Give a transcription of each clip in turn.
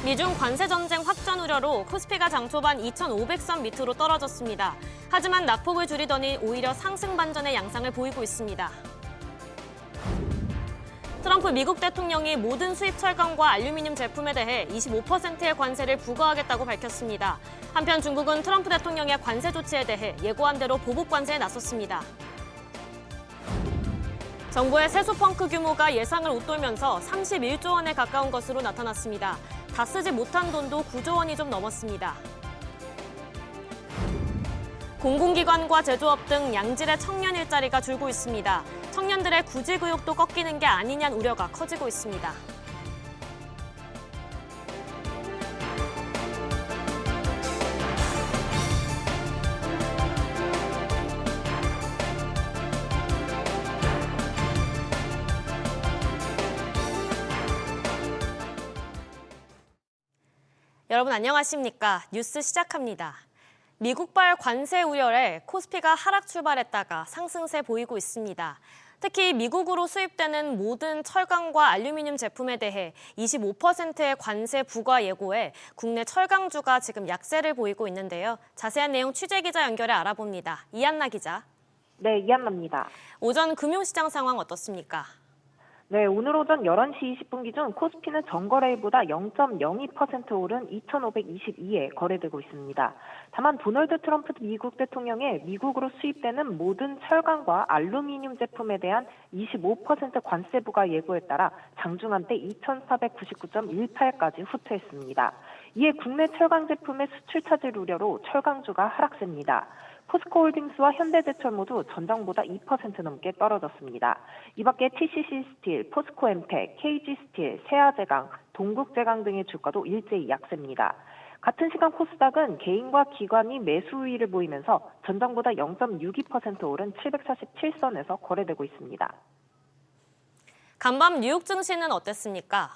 미중 관세 전쟁 확전 우려로 코스피가 장 초반 2,500선 밑으로 떨어졌습니다. 하지만 낙폭을 줄이더니 오히려 상승 반전의 양상을 보이고 있습니다. 트럼프 미국 대통령이 모든 수입 철강과 알루미늄 제품에 대해 25%의 관세를 부과하겠다고 밝혔습니다. 한편 중국은 트럼프 대통령의 관세 조치에 대해 예고한 대로 보복 관세에 나섰습니다. 정부의 세수 펑크 규모가 예상을 웃돌면서 31조 원에 가까운 것으로 나타났습니다. 다 쓰지 못한 돈도 9조 원이 좀 넘었습니다. 공공기관과 제조업 등 양질의 청년 일자리가 줄고 있습니다. 청년들의 구직의욕도 꺾이는 게 아니냐는 우려가 커지고 있습니다. 여러분 안녕하십니까? 뉴스 시작합니다. 미국발 관세 우려에 코스피가 하락 출발했다가 상승세 보이고 있습니다. 특히 미국으로 수입되는 모든 철강과 알루미늄 제품에 대해 25%의 관세 부과 예고에 국내 철강주가 지금 약세를 보이고 있는데요. 자세한 내용 취재기자 연결해 알아봅니다. 이한나 기자. 네, 이한나입니다. 오전 금융시장 상황 어떻습니까? 네, 오늘 오전 11시 20분 기준 코스피는 전거래일보다 0.02% 오른 2,522에 거래되고 있습니다. 다만 도널드 트럼프 미국 대통령의 미국으로 수입되는 모든 철강과 알루미늄 제품에 대한 25% 관세 부과 예고에 따라 장중한때 2,499.18까지 후퇴했습니다. 이에 국내 철강 제품의 수출 차질 우려로 철강주가 하락세입니다. 포스코홀딩스와 현대제철 모두 전장보다 2% 넘게 떨어졌습니다. 이 밖에 TCC 스틸, 포스코엠텍, KG스틸, 세아제강, 동국제강 등의 주가도 일제히 약세입니다. 같은 시간 코스닥은 개인과 기관이 매수 우위를 보이면서 전장보다 0.62% 오른 747선에서 거래되고 있습니다. 간밤 뉴욕 증시는 어땠습니까?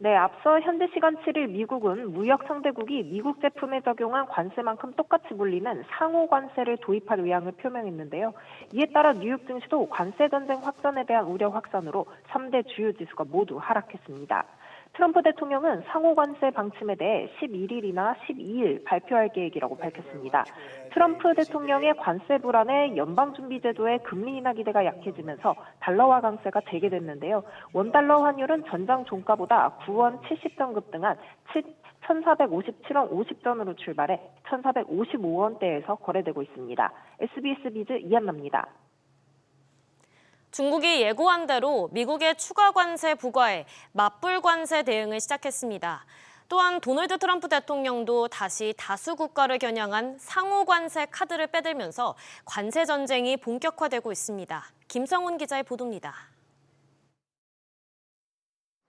네, 앞서 현지 시간 7일 미국은 무역 상대국이 미국 제품에 적용한 관세만큼 똑같이 물리는 상호 관세를 도입할 의향을 표명했는데요. 이에 따라 뉴욕 증시도 관세 전쟁 확전에 대한 우려 확산으로 3대 주요 지수가 모두 하락했습니다. 트럼프 대통령은 상호 관세 방침에 대해 11일이나 12일 발표할 계획이라고 밝혔습니다. 트럼프 대통령의 관세 불안에 연방준비제도의 금리 인하 기대가 약해지면서 달러화 강세가 재개됐는데요. 원달러 환율은 전장 종가보다 9원 70전 급등한 1,457원 50전으로 출발해 1,455원대에서 거래되고 있습니다. SBS 비즈 이한나입니다. 중국이 예고한 대로 미국의 추가 관세 부과에 맞불 관세 대응을 시작했습니다. 또한 도널드 트럼프 대통령도 다시 다수 국가를 겨냥한 상호 관세 카드를 빼들면서 관세 전쟁이 본격화되고 있습니다. 김성훈 기자의 보도입니다.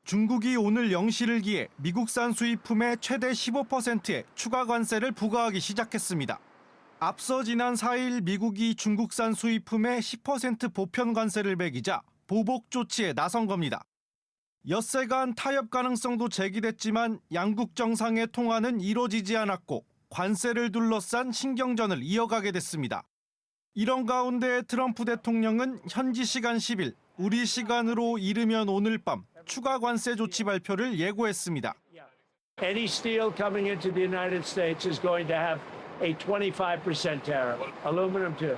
중국이 오늘 0시를 기해 미국산 수입품에 최대 15%의 추가 관세를 부과하기 시작했습니다. 앞서 지난 4일 미국이 중국산 수입품에 10% 보편 관세를 매기자 보복 조치에 나선 겁니다. 엿새간 타협 가능성도 제기됐지만 양국 정상의 통화는 이뤄지지 않았고 관세를 둘러싼 신경전을 이어가게 됐습니다. 이런 가운데 트럼프 대통령은 현지 시간 10일, 우리 시간으로 이르면 오늘 밤 추가 관세 조치 발표를 예고했습니다. Any steel coming into the United States is going to have a 25% tariff. Aluminum too.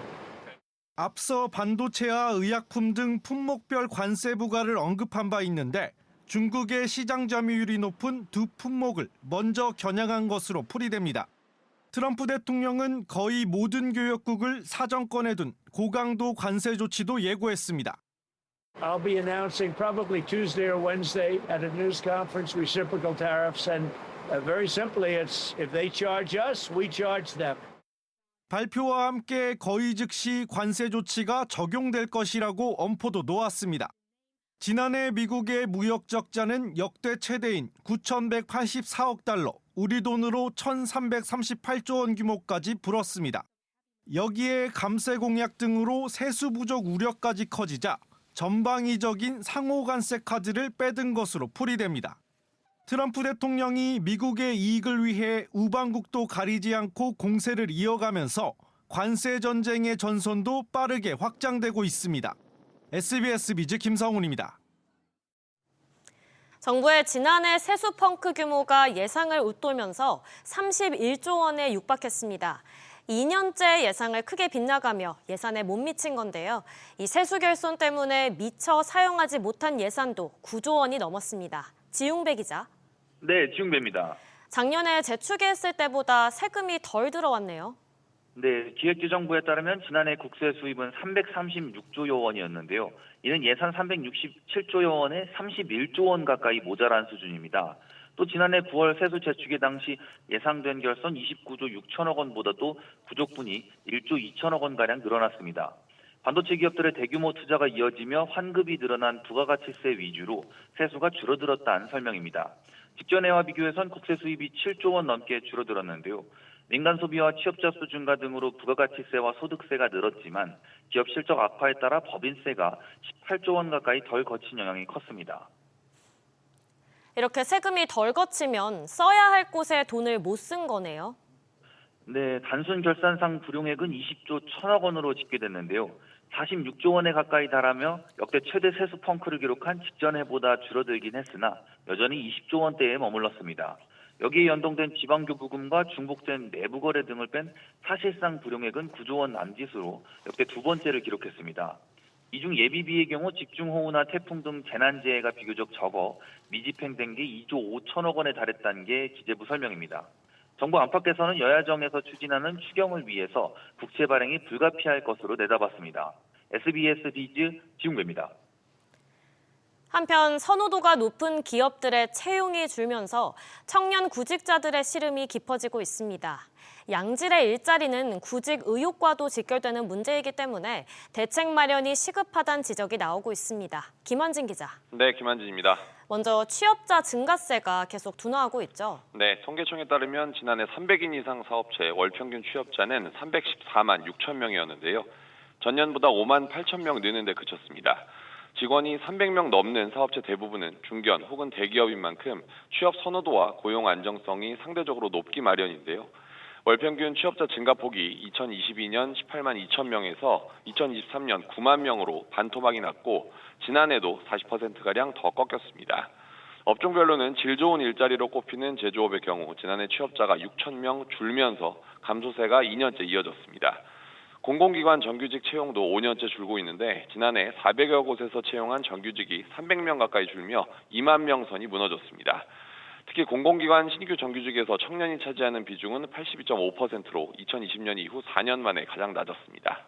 앞서 반도체와 의약품 등 품목별 관세 부과를 언급한 바 있는데 중국의 시장 점유율이 높은 두 품목을 먼저 겨냥한 것으로 풀이됩니다. 트럼프 대통령은 거의 모든 교역국을 사정권에 둔 고강도 관세 조치도 예고했습니다. I'll be announcing probably Tuesday or Wednesday at a news conference reciprocal tariffs and very simply it's if they charge us, we charge them. 발표와 함께 거의 즉시 관세 조치가 적용될 것이라고 엄포도 놓았습니다. 지난해 미국의 무역 적자는 역대 최대인 9,184억 달러, 우리 돈으로 1,338조 원 규모까지 불었습니다. 여기에 감세 공약 등으로 세수 부족 우려까지 커지자 전방위적인 상호 관세 카드를 빼든 것으로 풀이됩니다. 트럼프 대통령이 미국의 이익을 위해 우방국도 가리지 않고 공세를 이어가면서 관세 전쟁의 전선도 빠르게 확장되고 있습니다. SBS 비즈 김성훈입니다. 정부의 지난해 세수 펑크 규모가 예상을 웃돌면서 31조 원에 육박했습니다. 2년째 예상을 크게 빗나가며 예산에 못 미친 건데요. 이 세수 결손 때문에 미처 사용하지 못한 예산도 9조 원이 넘었습니다. 지웅배 기자. 네, 지웅배입니다. 작년에 재추계했을 때보다 세금이 덜 들어왔네요. 네, 기획재정부에 따르면 지난해 국세 수입은 336조 원이었는데요. 이는 예산 367조 원에 31조 원 가까이 모자란 수준입니다. 또 지난해 9월 세수 재추계 당시 예상된 결손 29조 6천억 원보다도 부족분이 1조 2천억 원가량 늘어났습니다. 반도체 기업들의 대규모 투자가 이어지며 환급이 늘어난 부가가치세 위주로 세수가 줄어들었다는 설명입니다. 직전해와 비교해선 국세 수입이 7조 원 넘게 줄어들었는데요. 민간 소비와 취업자 수 증가 등으로 부가가치세와 소득세가 늘었지만 기업 실적 악화에 따라 법인세가 18조 원 가까이 덜 거친 영향이 컸습니다. 이렇게 세금이 덜 거치면 써야 할 곳에 돈을 못 쓴 거네요. 네, 단순 결산상 불용액은 20조 1천억 원으로 집계됐는데요. 46조 원에 가까이 달하며 역대 최대 세수 펑크를 기록한 직전해보다 줄어들긴 했으나 여전히 20조 원대에 머물렀습니다. 여기에 연동된 지방교부금과 중복된 내부거래 등을 뺀 사실상 불용액은 9조 원 남짓으로 역대 두 번째를 기록했습니다. 이 중 예비비의 경우 집중호우나 태풍 등 재난재해가 비교적 적어 미집행된 게 2조 5천억 원에 달했다는 게 기재부 설명입니다. 정부 안팎에서는 여야정에서 추진하는 추경을 위해서 국채 발행이 불가피할 것으로 내다봤습니다. SBS 디즈 지웅배입니다. 한편 선호도가 높은 기업들의 채용이 줄면서 청년 구직자들의 시름이 깊어지고 있습니다. 양질의 일자리는 구직 의욕과도 직결되는 문제이기 때문에 대책 마련이 시급하다는 지적이 나오고 있습니다. 김한진 기자. 네, 김한진입니다. 먼저 취업자 증가세가 계속 둔화하고 있죠. 네, 통계청에 따르면 지난해 300인 이상 사업체 월평균 취업자는 314만 6천 명이었는데요. 전년보다 5만 8천 명 느는 데 그쳤습니다. 직원이 300명 넘는 사업체 대부분은 중견 혹은 대기업인 만큼 취업 선호도와 고용 안정성이 상대적으로 높기 마련인데요. 월평균 취업자 증가폭이 2022년 18만 2천 명에서 2023년 9만 명으로 반토막이 났고 지난해도 40%가량 더 꺾였습니다. 업종별로는 질 좋은 일자리로 꼽히는 제조업의 경우 지난해 취업자가 6천 명 줄면서 감소세가 2년째 이어졌습니다. 공공기관 정규직 채용도 5년째 줄고 있는데 지난해 400여 곳에서 채용한 정규직이 300명 가까이 줄며 2만 명 선이 무너졌습니다. 특히 공공기관 신규 정규직에서 청년이 차지하는 비중은 82.5%로 2020년 이후 4년 만에 가장 낮았습니다.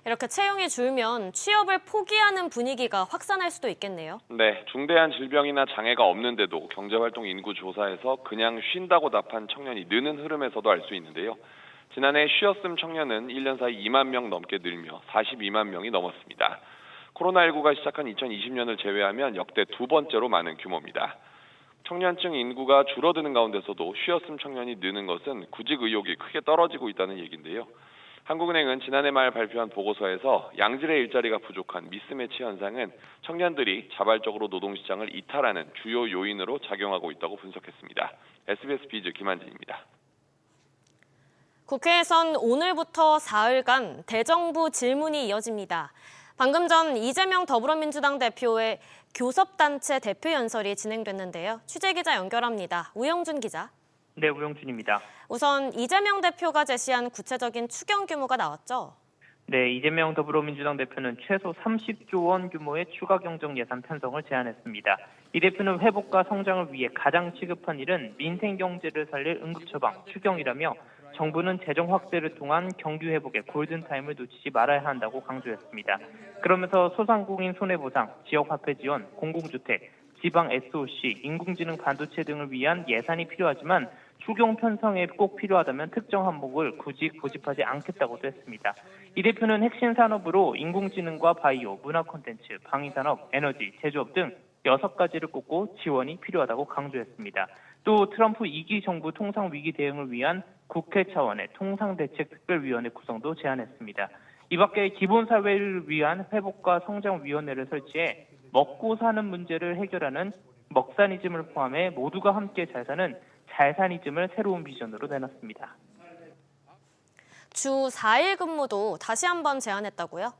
이렇게 채용이 줄면 취업을 포기하는 분위기가 확산할 수도 있겠네요. 네, 중대한 질병이나 장애가 없는데도 경제활동 인구 조사에서 그냥 쉰다고 답한 청년이 느는 흐름에서도 알 수 있는데요. 지난해 쉬었음 청년은 1년 사이 2만 명 넘게 늘며 42만 명이 넘었습니다. 코로나19가 시작한 2020년을 제외하면 역대 두 번째로 많은 규모입니다. 청년층 인구가 줄어드는 가운데서도 쉬었음 청년이 느는 것은 구직 의욕이 크게 떨어지고 있다는 얘기인데요. 한국은행은 지난해 말 발표한 보고서에서 양질의 일자리가 부족한 미스매치 현상은 청년들이 자발적으로 노동시장을 이탈하는 주요 요인으로 작용하고 있다고 분석했습니다. SBS 비즈 김한진입니다. 국회에선 오늘부터 사흘간 대정부 질문이 이어집니다. 방금 전 이재명 더불어민주당 대표의 교섭단체 대표 연설이 진행됐는데요. 취재기자 연결합니다. 우영준 기자. 네, 우영준입니다. 우선 이재명 대표가 제시한 구체적인 추경 규모가 나왔죠? 네, 이재명 더불어민주당 대표는 최소 30조 원 규모의 추가 경정 예산 편성을 제안했습니다. 이 대표는 회복과 성장을 위해 가장 시급한 일은 민생 경제를 살릴 응급처방, 추경이라며 정부는 재정 확대를 통한 경기 회복의 골든타임을 놓치지 말아야 한다고 강조했습니다. 그러면서 소상공인 손해보상, 지역화폐 지원, 공공주택, 지방 SOC, 인공지능 반도체 등을 위한 예산이 필요하지만 추경 편성에 꼭 필요하다면 특정 항목을 굳이 고집하지 않겠다고도 했습니다. 이 대표는 핵심 산업으로 인공지능과 바이오, 문화 콘텐츠, 방위산업, 에너지, 제조업 등 6가지를 꼽고 지원이 필요하다고 강조했습니다. 또 트럼프 2기 정부 통상위기 대응을 위한 국회 차원의 통상대책특별위원회 구성도 제안했습니다. 이 밖에 기본사회를 위한 회복과 성장위원회를 설치해 먹고 사는 문제를 해결하는 먹사니즘을 포함해 모두가 함께 잘 사는 잘사니즘을 새로운 비전으로 내놨습니다. 주 4일 근무도 다시 한번 제안했다고요?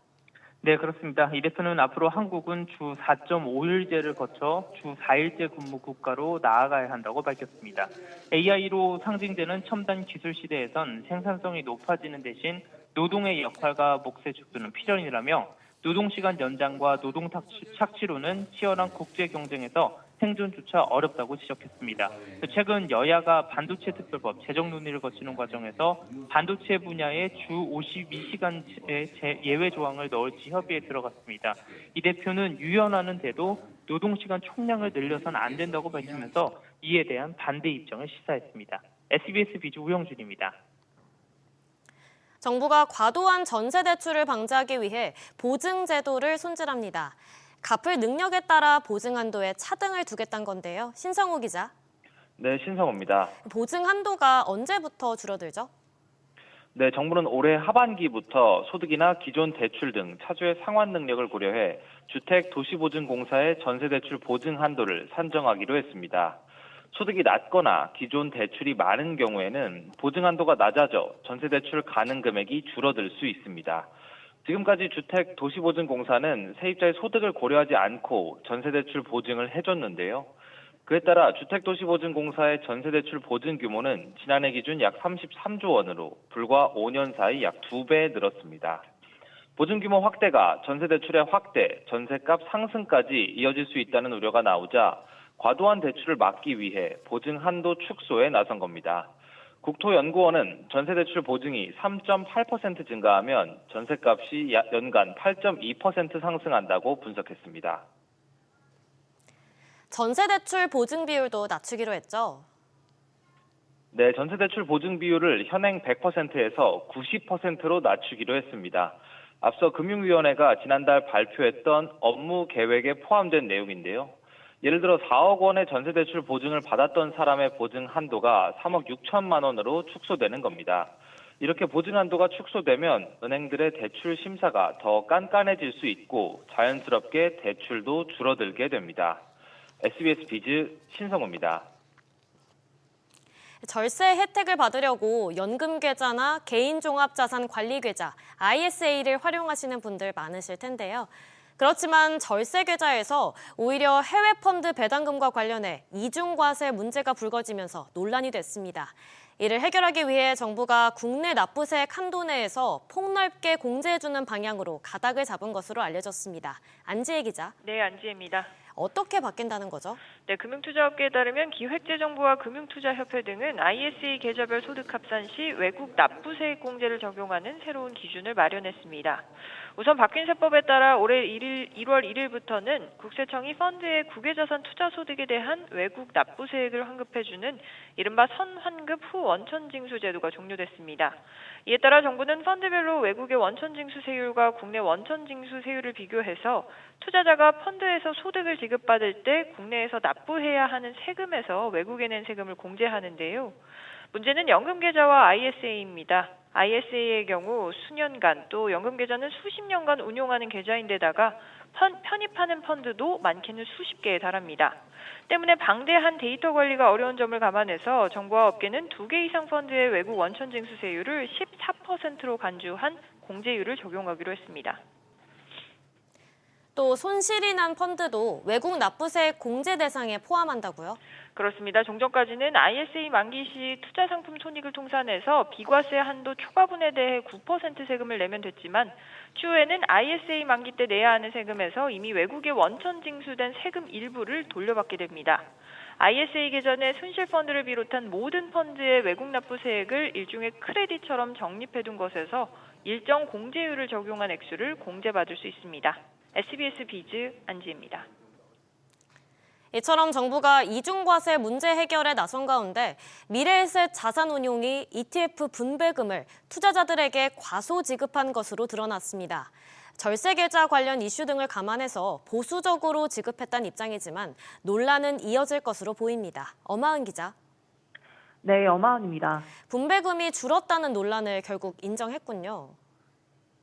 네, 그렇습니다. 이 대표는 앞으로 한국은 주 4.5일제를 거쳐 주 4일제 근무 국가로 나아가야 한다고 밝혔습니다. AI로 상징되는 첨단 기술 시대에선 생산성이 높아지는 대신 노동의 역할과 몫의 축소는 필연이라며 노동시간 연장과 노동 착취로는 치열한 국제 경쟁에서 생존조차 어렵다고 지적했습니다. 최근 여야가 반도체 특별법 제정 논의를 거치는 과정에서 반도체 분야에 주 52시간의 예외 조항을 넣을지 협의에 들어갔습니다. 이 대표는 유연하는데도 노동시간 총량을 늘려서는 안 된다고 밝히면서 이에 대한 반대 입장을 시사했습니다. SBS 비주 우영준입니다. 정부가 과도한 전세 대출을 방지하기 위해 보증 제도를 손질합니다. 갚을 능력에 따라 보증 한도에 차등을 두겠다는 건데요. 신성호 기자. 네, 신성호입니다. 보증 한도가 언제부터 줄어들죠? 네, 정부는 올해 하반기부터 소득이나 기존 대출 등 차주의 상환 능력을 고려해 주택도시보증공사의 전세대출 보증 한도를 산정하기로 했습니다. 소득이 낮거나 기존 대출이 많은 경우에는 보증 한도가 낮아져 전세대출 가능 금액이 줄어들 수 있습니다. 지금까지 주택도시보증공사는 세입자의 소득을 고려하지 않고 전세대출 보증을 해줬는데요. 그에 따라 주택도시보증공사의 전세대출 보증 규모는 지난해 기준 약 33조 원으로 불과 5년 사이 약 2배 늘었습니다. 보증 규모 확대가 전세대출의 확대, 전세값 상승까지 이어질 수 있다는 우려가 나오자 과도한 대출을 막기 위해 보증 한도 축소에 나선 겁니다. 국토연구원은 전세대출 보증이 3.8% 증가하면 전세값이 연간 8.2% 상승한다고 분석했습니다. 전세대출 보증 비율도 낮추기로 했죠? 네, 전세대출 보증 비율을 현행 100%에서 90%로 낮추기로 했습니다. 앞서 금융위원회가 지난달 발표했던 업무 계획에 포함된 내용인데요. 예를 들어 4억 원의 전세대출 보증을 받았던 사람의 보증 한도가 3억 6천만 원으로 축소되는 겁니다. 이렇게 보증 한도가 축소되면 은행들의 대출 심사가 더 깐깐해질 수 있고 자연스럽게 대출도 줄어들게 됩니다. SBS 비즈 신성호입니다. 절세 혜택을 받으려고 연금계좌나 개인종합자산관리계좌, ISA를 활용하시는 분들 많으실 텐데요. 그렇지만 절세 계좌에서 오히려 해외 펀드 배당금과 관련해 이중과세 문제가 불거지면서 논란이 됐습니다. 이를 해결하기 위해 정부가 국내 납부세액 한도 내에서 폭넓게 공제해주는 방향으로 가닥을 잡은 것으로 알려졌습니다. 안지혜 기자. 네, 안지혜입니다. 어떻게 바뀐다는 거죠? 네, 금융투자업계에 따르면 기획재정부와 금융투자협회 등은 ISA 계좌별 소득 합산 시 외국 납부세액 공제를 적용하는 새로운 기준을 마련했습니다. 우선 바뀐 세법에 따라 올해 1월 1일부터는 국세청이 펀드의 국외자산 투자 소득에 대한 외국 납부세액을 환급해주는 이른바 선환급 후 원천징수 제도가 종료됐습니다. 이에 따라 정부는 펀드별로 외국의 원천징수세율과 국내 원천징수세율을 비교해서 투자자가 펀드에서 소득을 지급받을 때 국내에서 납부해야 하는 세금에서 외국에 낸 세금을 공제하는데요. 문제는 연금계좌와 ISA입니다. ISA의 경우 수년간 또 연금계좌는 수십 년간 운용하는 계좌인데다가 편입하는 펀드도 많게는 수십 개에 달합니다. 때문에 방대한 데이터 관리가 어려운 점을 감안해서 정부와 업계는 2개 이상 펀드의 외국 원천징수세율을 14%로 간주한 공제율을 적용하기로 했습니다. 또 손실이 난 펀드도 외국 납부세액 공제 대상에 포함한다고요? 그렇습니다. 종전까지는 ISA 만기 시 투자 상품 손익을 통산해서 비과세 한도 초과분에 대해 9% 세금을 내면 됐지만 추후에는 ISA 만기 때 내야 하는 세금에서 이미 외국에 원천 징수된 세금 일부를 돌려받게 됩니다. ISA 계좌 순실 펀드를 비롯한 모든 펀드의 외국 납부세액을 일종의 크레딧처럼 적립해둔 것에서 일정 공제율을 적용한 액수를 공제받을 수 있습니다. SBS 비즈 안지혜입니다. 이처럼 정부가 이중과세 문제 해결에 나선 가운데 미래에셋 자산운용이 ETF 분배금을 투자자들에게 과소 지급한 것으로 드러났습니다. 절세계좌 관련 이슈 등을 감안해서 보수적으로 지급했다는 입장이지만 논란은 이어질 것으로 보입니다. 엄하은 기자. 네, 엄하은입니다. 분배금이 줄었다는 논란을 결국 인정했군요.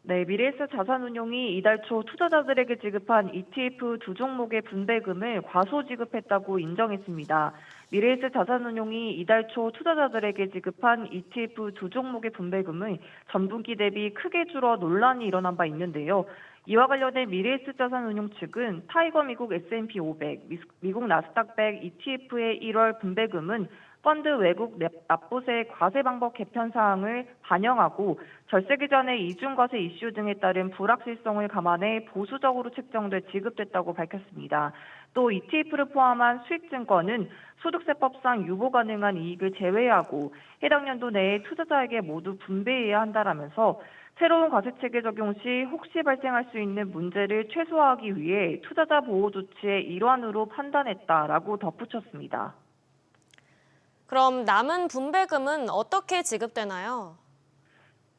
네, 미래에셋 자산운용이 이달 초 투자자들에게 지급한 ETF 두 종목의 분배금을 과소 지급했다고 인정했습니다. 미래에셋 자산운용이 이달 초 투자자들에게 지급한 ETF 두 종목의 분배금을 전분기 대비 크게 줄어 논란이 일어난 바 있는데요. 이와 관련해 미래에셋자산운용 측은 타이거 미국 S&P 500, 미국 나스닥 100 ETF의 1월 분배금은 펀드 외국 납부세 과세 방법 개편 사항을 반영하고 절세 기간의 이중과세 이슈 등에 따른 불확실성을 감안해 보수적으로 책정돼 지급됐다고 밝혔습니다. 또 ETF를 포함한 수익증권은 소득세법상 유보 가능한 이익을 제외하고 해당 연도 내에 투자자에게 모두 분배해야 한다라면서 새로운 과세체계 적용 시 혹시 발생할 수 있는 문제를 최소화하기 위해 투자자 보호 조치의 일환으로 판단했다라고 덧붙였습니다. 그럼 남은 분배금은 어떻게 지급되나요?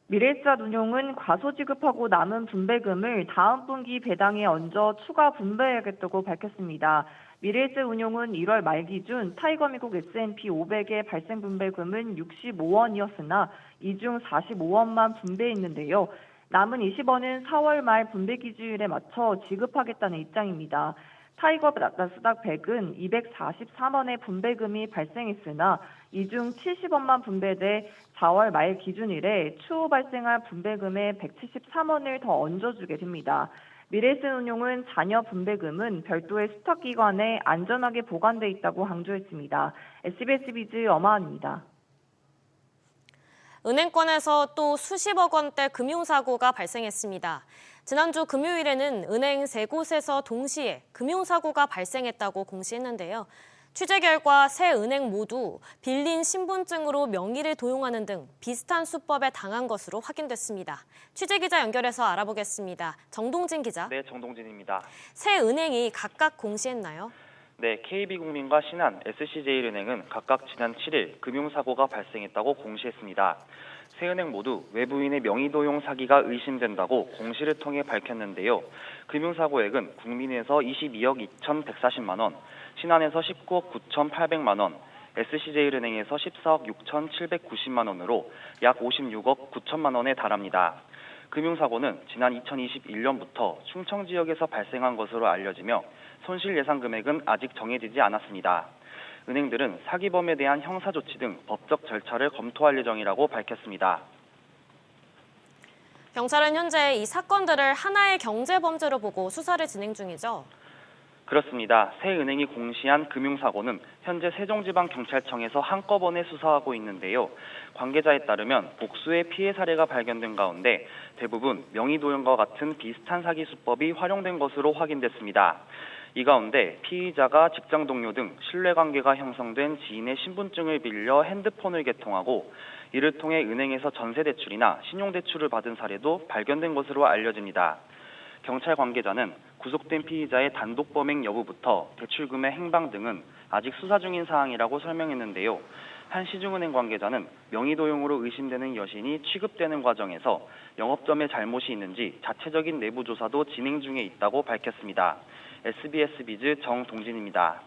미래에셋운용은 과소 지급하고 남은 분배금을 다음 분기 배당에 얹어 추가 분배하겠다고 밝혔습니다. 미래에셋운용은 1월 말 기준 타이거 미국 S&P 500의 발생 분배금은 65원이었으나 이 중 45원만 분배했는데요. 남은 20원은 4월 말 분배 기준일에 맞춰 지급하겠다는 입장입니다. 타이거 나스닥 100은 243원의 분배금이 발생했으나 이 중 70원만 분배돼 4월 말 기준일에 추후 발생할 분배금의 173원을 더 얹어주게 됩니다. 미래에셋운용은 잔여 분배금은 별도의 스탁기관에 안전하게 보관돼 있다고 강조했습니다. SBS 비즈 엄하은입니다. 은행권에서 또 수십억 원대 금융사고가 발생했습니다. 지난주 금요일에는 은행 3곳에서 동시에 금융사고가 발생했다고 공시했는데요. 취재 결과 세 은행 모두 빌린 신분증으로 명의를 도용하는 등 비슷한 수법에 당한 것으로 확인됐습니다. 취재기자 연결해서 알아보겠습니다. 정동진 기자. 네, 정동진입니다. 세 은행이 각각 공시했나요? 네, KB국민과 신한, SC제일은행은 각각 지난 7일 금융사고가 발생했다고 공시했습니다. 세 은행 모두 외부인의 명의도용 사기가 의심된다고 공시를 통해 밝혔는데요. 금융사고액은 국민에서 22억 2,140만 원, 신한에서 19억 9,800만 원, SC제일은행에서 14억 6,790만 원으로 약 56억 9천만 원에 달합니다. 금융사고는 지난 2021년부터 충청 지역에서 발생한 것으로 알려지며 손실 예상 금액은 아직 정해지지 않았습니다. 은행들은 사기범에 대한 형사조치 등 법적 절차를 검토할 예정이라고 밝혔습니다. 경찰은 현재 이 사건들을 하나의 경제범죄로 보고 수사를 진행 중이죠? 그렇습니다. 세 은행이 공시한 금융사고는 현재 세종지방경찰청에서 한꺼번에 수사하고 있는데요. 관계자에 따르면 복수의 피해 사례가 발견된 가운데 대부분 명의도용과 같은 비슷한 사기 수법이 활용된 것으로 확인됐습니다. 이 가운데 피의자가 직장 동료 등 신뢰관계가 형성된 지인의 신분증을 빌려 핸드폰을 개통하고 이를 통해 은행에서 전세대출이나 신용대출을 받은 사례도 발견된 것으로 알려집니다. 경찰 관계자는 구속된 피의자의 단독 범행 여부부터 대출금의 행방 등은 아직 수사 중인 사항이라고 설명했는데요. 한 시중은행 관계자는 명의도용으로 의심되는 여신이 취급되는 과정에서 영업점에 잘못이 있는지 자체적인 내부 조사도 진행 중에 있다고 밝혔습니다. SBS 비즈 정동진입니다.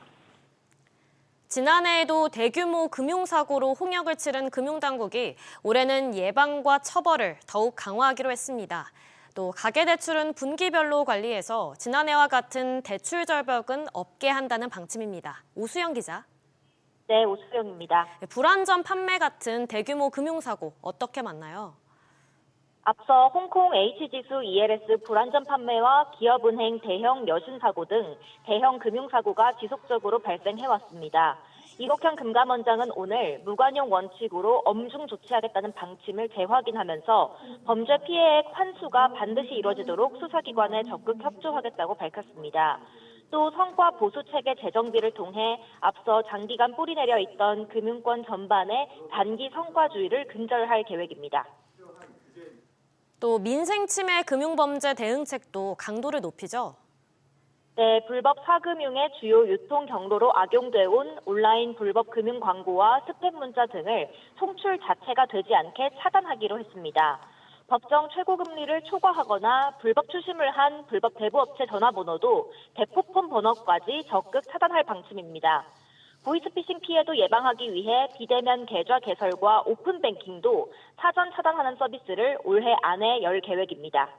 지난해에도 대규모 금융사고로 홍역을 치른 금융당국이 올해는 예방과 처벌을 더욱 강화하기로 했습니다. 또 가계대출은 분기별로 관리해서 지난해와 같은 대출 절벽은 없게 한다는 방침입니다. 오수영 기자. 네, 오수영입니다. 불안전 판매 같은 대규모 금융사고 어떻게 맞나요? 앞서 홍콩 H지수 ELS 불안전 판매와 기업은행 대형 여신사고 등 대형 금융사고가 지속적으로 발생해왔습니다. 이국현 금감원장은 오늘 무관용 원칙으로 엄중 조치하겠다는 방침을 재확인하면서 범죄 피해액 환수가 반드시 이루어지도록 수사기관에 적극 협조하겠다고 밝혔습니다. 또 성과 보수 체계 재정비를 통해 앞서 장기간 뿌리내려 있던 금융권 전반의 단기 성과주의를 근절할 계획입니다. 또 민생 침해 금융범죄 대응책도 강도를 높이죠? 네, 불법 사금융의 주요 유통 경로로 악용돼 온 온라인 불법 금융 광고와 스팸 문자 등을 송출 자체가 되지 않게 차단하기로 했습니다. 법정 최고금리를 초과하거나 불법 추심을 한 불법 대부업체 전화번호도 대포폰 번호까지 적극 차단할 방침입니다. 보이스피싱 피해도 예방하기 위해 비대면 계좌 개설과 오픈뱅킹도 사전 차단하는 서비스를 올해 안에 열 계획입니다.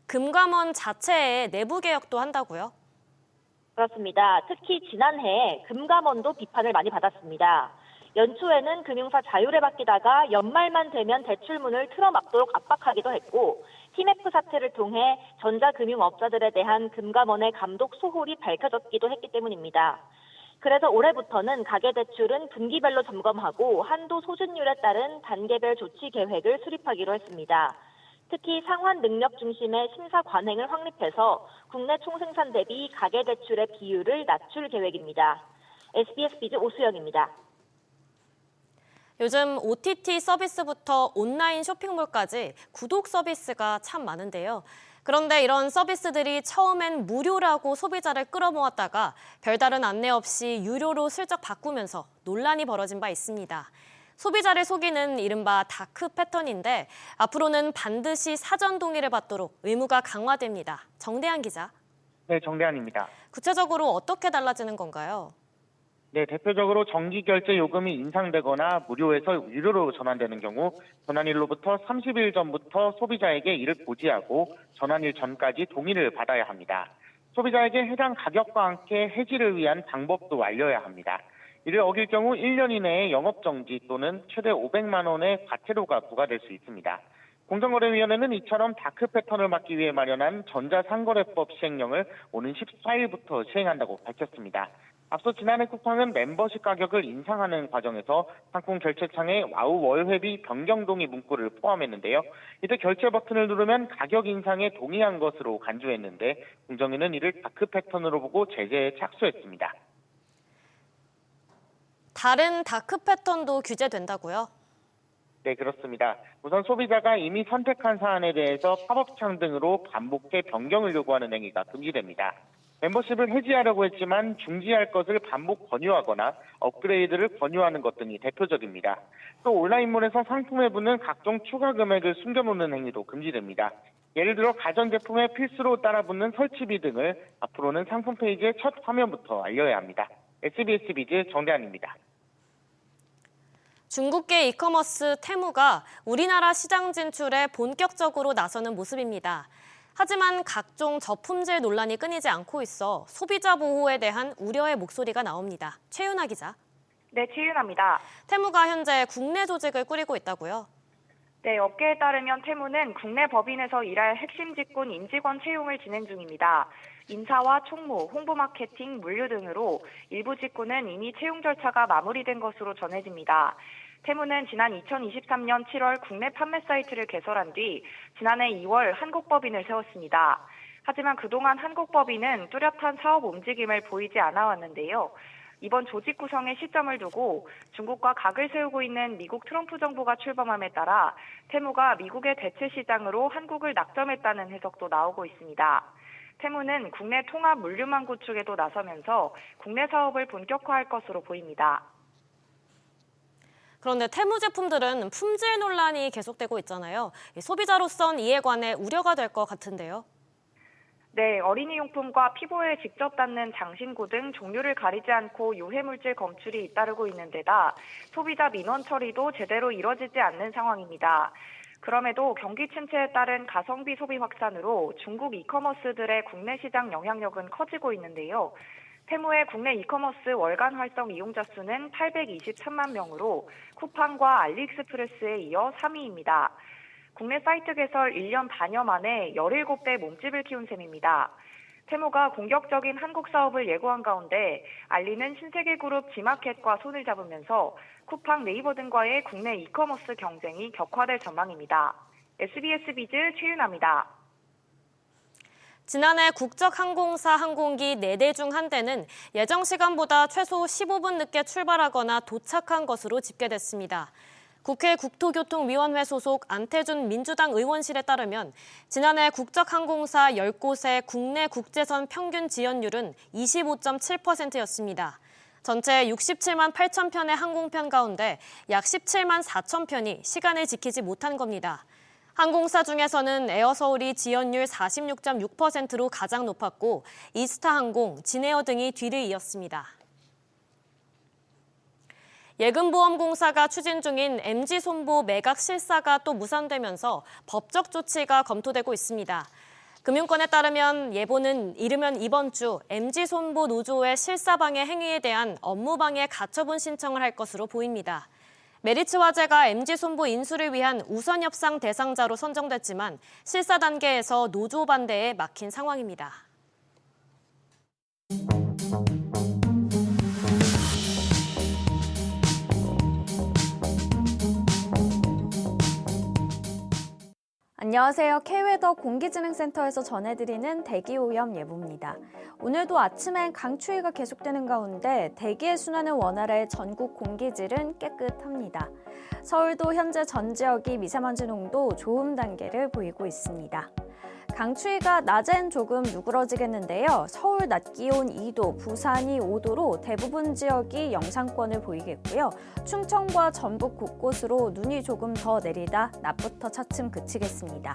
금감원 자체의 내부 개혁도 한다고요? 그렇습니다. 특히 지난해 금감원도 비판을 많이 받았습니다. 연초에는 금융사 자율에 맡기다가 연말만 되면 대출문을 틀어막도록 압박하기도 했고 TMF 사태를 통해 전자금융업자들에 대한 금감원의 감독 소홀이 밝혀졌기도 했기 때문입니다. 그래서 올해부터는 가계대출은 분기별로 점검하고 한도 소진율에 따른 단계별 조치 계획을 수립하기로 했습니다. 특히 상환 능력 중심의 심사 관행을 확립해서 국내 총생산 대비 가계대출의 비율을 낮출 계획입니다. SBS 비즈 오수영입니다. 요즘 OTT 서비스부터 온라인 쇼핑몰까지 구독 서비스가 참 많은데요. 그런데 이런 서비스들이 처음엔 무료라고 소비자를 끌어모았다가 별다른 안내 없이 유료로 슬쩍 바꾸면서 논란이 벌어진 바 있습니다. 소비자를 속이는 이른바 다크 패턴인데 앞으로는 반드시 사전 동의를 받도록 의무가 강화됩니다. 정대한 기자. 네, 정대한입니다. 구체적으로 어떻게 달라지는 건가요? 네, 대표적으로 정기 결제 요금이 인상되거나 무료에서 유료로 전환되는 경우 전환일로부터 30일 전부터 소비자에게 이를 고지하고 전환일 전까지 동의를 받아야 합니다. 소비자에게 해당 가격과 함께 해지를 위한 방법도 알려야 합니다. 이를 어길 경우 1년 이내에 영업정지 또는 최대 500만 원의 과태료가 부과될 수 있습니다. 공정거래위원회는 이처럼 다크 패턴을 막기 위해 마련한 전자상거래법 시행령을 오는 14일부터 시행한다고 밝혔습니다. 앞서 지난해 쿠팡은 멤버십 가격을 인상하는 과정에서 상품 결제창에 와우 월회비 변경 동의 문구를 포함했는데요. 이때 결제 버튼을 누르면 가격 인상에 동의한 것으로 간주했는데 공정위는 이를 다크 패턴으로 보고 제재에 착수했습니다. 다른 다크 패턴도 규제된다고요? 네, 그렇습니다. 우선 소비자가 이미 선택한 사안에 대해서 팝업창 등으로 반복해 변경을 요구하는 행위가 금지됩니다. 멤버십을 해지하려고 했지만 중지할 것을 반복 권유하거나 업그레이드를 권유하는 것 등이 대표적입니다. 또 온라인몰에서 상품에 붙는 각종 추가 금액을 숨겨놓는 행위도 금지됩니다. 예를 들어 가전제품에 필수로 따라붙는 설치비 등을 앞으로는 상품 페이지의 첫 화면부터 알려야 합니다. SBS 비즈 정대한입니다. 중국계 이커머스 테무가 우리나라 시장 진출에 본격적으로 나서는 모습입니다. 하지만 각종 저품질 논란이 끊이지 않고 있어 소비자 보호에 대한 우려의 목소리가 나옵니다. 최윤아 기자. 네, 최윤아입니다. 테무가 현재 국내 조직을 꾸리고 있다고요? 네, 업계에 따르면 테무는 국내 법인에서 일할 핵심 직군 임직원 채용을 진행 중입니다. 인사와 총무, 홍보 마케팅, 물류 등으로 일부 직군은 이미 채용 절차가 마무리된 것으로 전해집니다. 테무는 지난 2023년 7월 국내 판매 사이트를 개설한 뒤 지난해 2월 한국법인을 세웠습니다. 하지만 그동안 한국법인은 뚜렷한 사업 움직임을 보이지 않아 왔는데요. 이번 조직 구성의 시점을 두고 중국과 각을 세우고 있는 미국 트럼프 정부가 출범함에 따라 테무가 미국의 대체 시장으로 한국을 낙점했다는 해석도 나오고 있습니다. 테무는 국내 통합 물류망 구축에도 나서면서 국내 사업을 본격화할 것으로 보입니다. 그런데 테무 제품들은 품질 논란이 계속되고 있잖아요. 소비자로선 이에 관해 우려가 될 것 같은데요. 네, 어린이용품과 피부에 직접 닿는 장신구 등 종류를 가리지 않고 유해물질 검출이 잇따르고 있는 데다 소비자 민원 처리도 제대로 이뤄지지 않는 상황입니다. 그럼에도 경기 침체에 따른 가성비 소비 확산으로 중국 이커머스들의 국내 시장 영향력은 커지고 있는데요. 테무의 국내 이커머스 월간 활성 이용자 수는 823만 명으로 쿠팡과 알리익스프레스에 이어 3위입니다. 국내 사이트 개설 1년 반여 만에 17배 몸집을 키운 셈입니다. 테무가 공격적인 한국 사업을 예고한 가운데 알리는 신세계 그룹 지마켓과 손을 잡으면서 쿠팡, 네이버 등과의 국내 이커머스 경쟁이 격화될 전망입니다. SBS 비즈 최윤아입니다. 지난해 국적항공사 항공기 4대 중 1대는 예정 시간보다 최소 15분 늦게 출발하거나 도착한 것으로 집계됐습니다. 국회 국토교통위원회 소속 안태준 민주당 의원실에 따르면 지난해 국적항공사 10곳의 국내 국제선 평균 지연율은 25.7%였습니다. 전체 67만 8천 편의 항공편 가운데 약 17만 4천 편이 시간을 지키지 못한 겁니다. 항공사 중에서는 에어서울이 지연율 46.6%로 가장 높았고 이스타항공, 진에어 등이 뒤를 이었습니다. 예금보험공사가 추진 중인 MG손보 매각 실사가 또 무산되면서 법적 조치가 검토되고 있습니다. 금융권에 따르면 예보는 이르면 이번 주 MG손보 노조의 실사방해 행위에 대한 업무방해 가처분 신청을 할 것으로 보입니다. 메리츠 화재가 MG손보 인수를 위한 우선 협상 대상자로 선정됐지만 실사 단계에서 노조 반대에 막힌 상황입니다. 안녕하세요. K웨더 공기진흥센터에서 전해드리는 대기오염 예보입니다. 오늘도 아침엔 강추위가 계속되는 가운데 대기의 순환을 원활해 전국 공기질은 깨끗합니다. 서울도 현재 전 지역이 미세먼지 농도 좋음 단계를 보이고 있습니다. 강추위가 낮엔 조금 누그러지겠는데요. 서울 낮 기온 2도, 부산이 5도로 대부분 지역이 영상권을 보이겠고요. 충청과 전북 곳곳으로 눈이 조금 더 내리다 낮부터 차츰 그치겠습니다.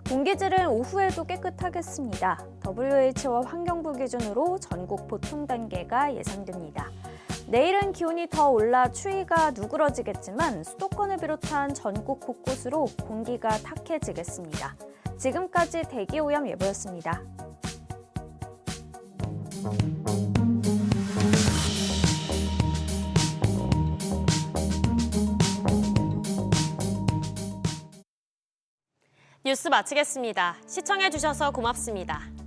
공기질은 오후에도 깨끗하겠습니다. WHO와 환경부 기준으로 전국 보통 단계가 예상됩니다. 내일은 기온이 더 올라 추위가 누그러지겠지만 수도권을 비롯한 전국 곳곳으로 공기가 탁해지겠습니다. 지금까지 대기오염 예보였습니다. 뉴스 마치겠습니다. 시청해주셔서 고맙습니다.